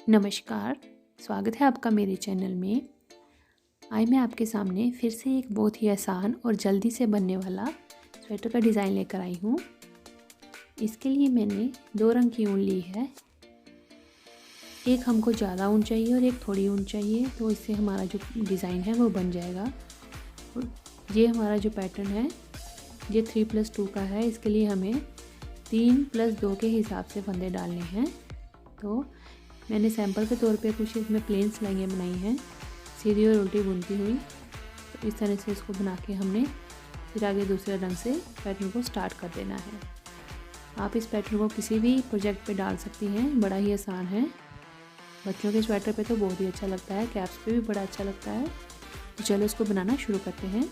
नमस्कार, स्वागत है आपका मेरे चैनल में। आज मैं आपके सामने फिर से एक बहुत ही आसान और जल्दी से बनने वाला स्वेटर का डिज़ाइन लेकर आई हूँ। इसके लिए मैंने 2 रंग की ऊन ली है। एक हमको ज़्यादा ऊन चाहिए और एक थोड़ी ऊन चाहिए, तो इससे हमारा जो डिज़ाइन है वो बन जाएगा। और ये हमारा जो पैटर्न है ये 3+2 का है। इसके लिए हमें 3+2 के हिसाब से फंदे डालने हैं। तो मैंने सैंपल के तौर पे कुछ इसमें प्लेन सिलाइयाँ बनाई हैं, सीधी और उल्टी बुनती हुई। तो इस तरह से इसको बना के हमने फिर आगे दूसरे रंग से पैटर्न को स्टार्ट कर देना है। आप इस पैटर्न को किसी भी प्रोजेक्ट पे डाल सकती हैं, बड़ा ही आसान है। बच्चों के स्वेटर पे तो बहुत ही अच्छा लगता है, कैप्स पे भी बड़ा अच्छा लगता है। तो चलो इसको बनाना शुरू करते हैं।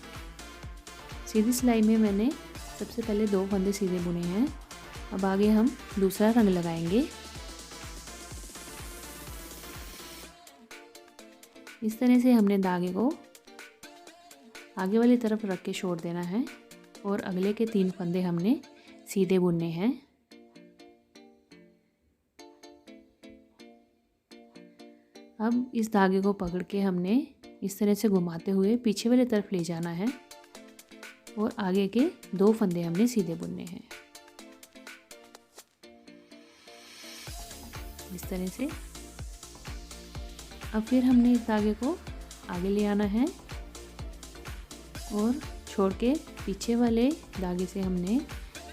सीधी सिलाई में मैंने सबसे पहले 2 फंदे सीधे बुने हैं। अब आगे हम दूसरा रंग लगाएंगे। इस तरह से हमने धागे को आगे वाली तरफ रख के छोड़ देना है और अगले के 3 फंदे हमने सीधे बुनने हैं। अब इस धागे को पकड़ के हमने इस तरह से घुमाते हुए पीछे वाली तरफ ले जाना है और आगे के 2 फंदे हमने सीधे बुनने हैं। इस तरह से अब फिर हमने इस धागे को आगे ले आना है और छोड़ के पीछे वाले धागे से हमने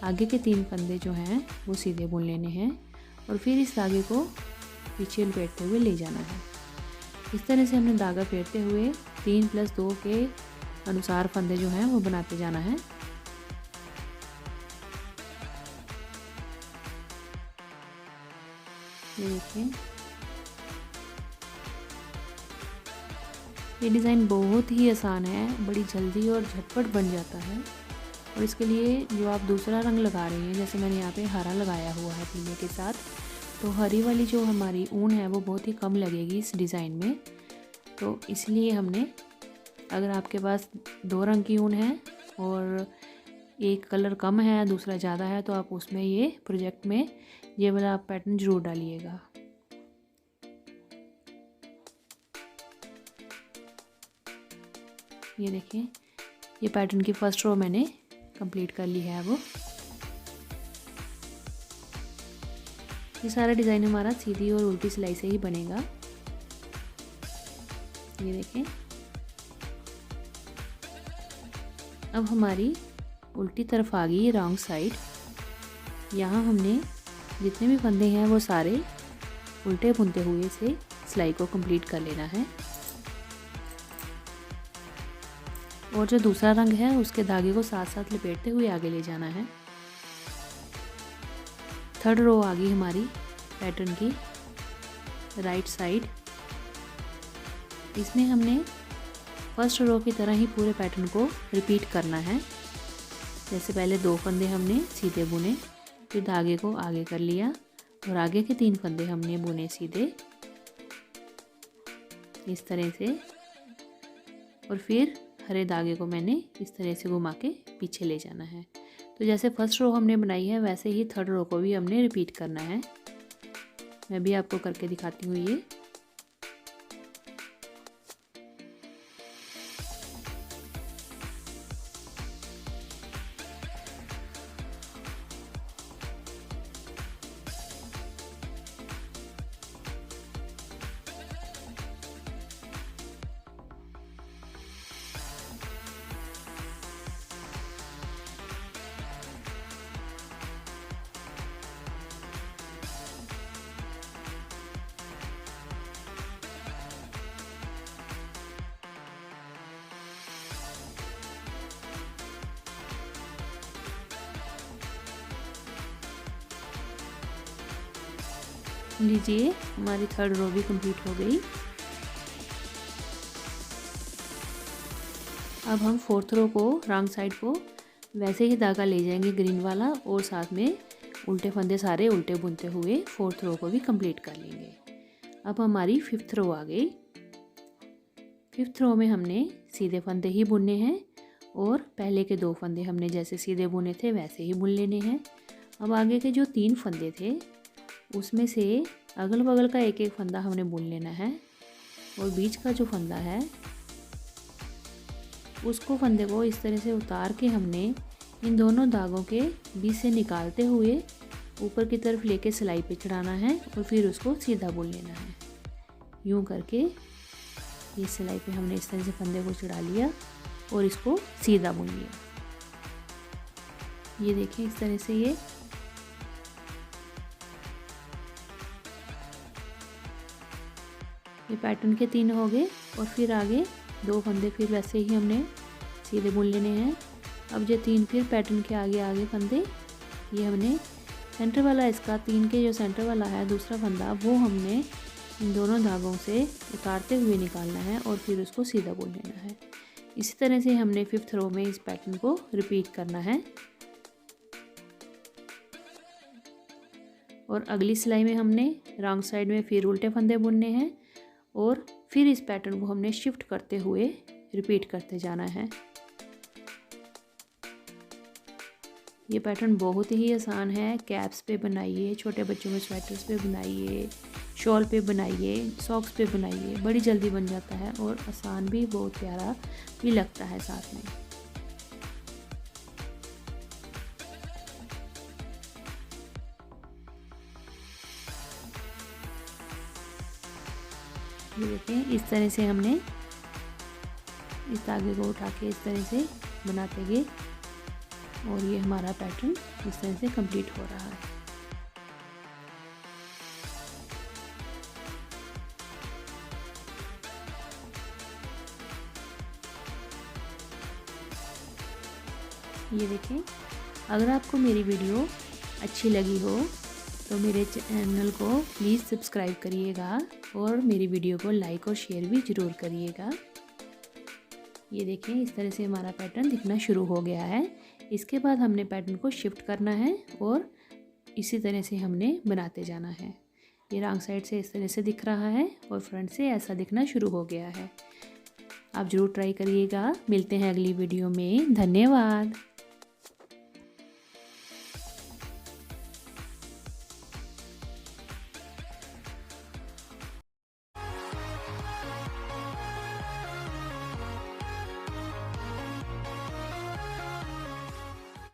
आगे के 3 फंदे जो हैं वो सीधे बुन लेने हैं और फिर इस धागे को पीछे लपेटते हुए ले जाना है। इस तरह से हमने धागा फेरते हुए 3+2 के अनुसार फंदे जो हैं वो बनाते जाना है। ये देखिए, ये डिज़ाइन बहुत ही आसान है, बड़ी जल्दी और झटपट बन जाता है। और इसके लिए जो आप दूसरा रंग लगा रही हैं, जैसे मैंने यहाँ पे हरा लगाया हुआ है पीले के साथ, तो हरी वाली जो हमारी ऊन है वो बहुत ही कम लगेगी इस डिज़ाइन में। तो इसलिए हमने, अगर आपके पास 2 रंग की ऊन है और एक कलर कम है दूसरा ज़्यादा है, तो आप उसमें ये प्रोजेक्ट में ये वाला आप पैटर्न ज़रूर डालिएगा। ये देखिए, ये पैटर्न की फर्स्ट रो मैंने कंप्लीट कर ली है। अब ये सारा डिज़ाइन हमारा सीधी और उल्टी सिलाई से ही बनेगा। ये देखें, अब हमारी उल्टी तरफ आ गई रॉन्ग साइड। यहाँ हमने जितने भी फंदे हैं वो सारे उल्टे बुनते हुए से सिलाई को कंप्लीट कर लेना है। और जो दूसरा रंग है उसके धागे को साथ साथ लपेटते हुए आगे ले जाना है। थर्ड रो आ गई हमारी पैटर्न की राइट साइड। इसमें हमने फर्स्ट रो की तरह ही पूरे पैटर्न को रिपीट करना है। जैसे पहले 2 फंदे हमने सीधे बुने, फिर धागे को आगे कर लिया और आगे के 3 फंदे हमने बुने सीधे इस तरह से। और फिर हरे धागे को मैंने इस तरह से घुमा के पीछे ले जाना है। तो जैसे फर्स्ट रो हमने बनाई है वैसे ही थर्ड रो को भी हमने रिपीट करना है। मैं भी आपको करके दिखाती हूँ ये। लीजिए, हमारी थर्ड रो भी कंप्लीट हो गई। अब हम फोर्थ रो को रॉन्ग साइड को वैसे ही धागा ले जाएंगे ग्रीन वाला और साथ में उल्टे फंदे सारे उल्टे बुनते हुए फोर्थ रो को भी कंप्लीट कर लेंगे। अब हमारी फिफ्थ रो आ गई। फिफ्थ रो में हमने सीधे फंदे ही बुनने हैं और पहले के 2 फंदे हमने जैसे सीधे बुने थे वैसे ही बुन लेने हैं। अब आगे के जो 3 फंदे थे उसमें से अगल बगल का एक एक फंदा हमने बुन लेना है और बीच का जो फंदा है उसको फंदे को इस तरह से उतार के हमने इन दोनों धागों के बीच से निकालते हुए ऊपर की तरफ लेके सिलाई पे चढ़ाना है और फिर उसको सीधा बुन लेना है। यूं करके ये सिलाई पे हमने इस तरह से फंदे को चढ़ा लिया और इसको सीधा बुन लिया। ये देखिए इस तरह से ये पैटर्न के 3 हो गए और फिर आगे 2 फंदे फिर वैसे ही हमने सीधे बुन लेने हैं। अब जो 3 फिर पैटर्न के आगे आगे फंदे ये हमने सेंटर वाला इसका 3 के जो सेंटर वाला है दूसरा फंदा वो हमने इन दोनों धागों से उतारते हुए निकालना है और फिर उसको सीधा बुन लेना है। इसी तरह से हमने 5th रो में इस पैटर्न को रिपीट करना है और अगली सिलाई में हमने रॉन्ग साइड में फिर उल्टे फंदे बुनने हैं और फिर इस पैटर्न को हमने शिफ्ट करते हुए रिपीट करते जाना है। ये पैटर्न बहुत ही आसान है। कैप्स पे बनाइए, छोटे बच्चों के स्वेटर्स पे बनाइए, शॉल पे बनाइए, सॉक्स पे बनाइए, बड़ी जल्दी बन जाता है और आसान भी, बहुत प्यारा भी लगता है साथ में। ये देखें इस तरह से हमने इस धागे को उठा के इस तरह से बनाते गए और ये हमारा पैटर्न इस तरह से कंप्लीट हो रहा है। ये देखें, अगर आपको मेरी वीडियो अच्छी लगी हो तो मेरे चैनल को प्लीज़ सब्सक्राइब करिएगा और मेरी वीडियो को लाइक और शेयर भी ज़रूर करिएगा। ये देखें इस तरह से हमारा पैटर्न दिखना शुरू हो गया है। इसके बाद हमने पैटर्न को शिफ्ट करना है और इसी तरह से हमने बनाते जाना है। ये रॉन्ग साइड से इस तरह से दिख रहा है और फ्रंट से ऐसा दिखना शुरू हो गया है। आप ज़रूर ट्राई करिएगा। मिलते हैं अगली वीडियो में। धन्यवाद।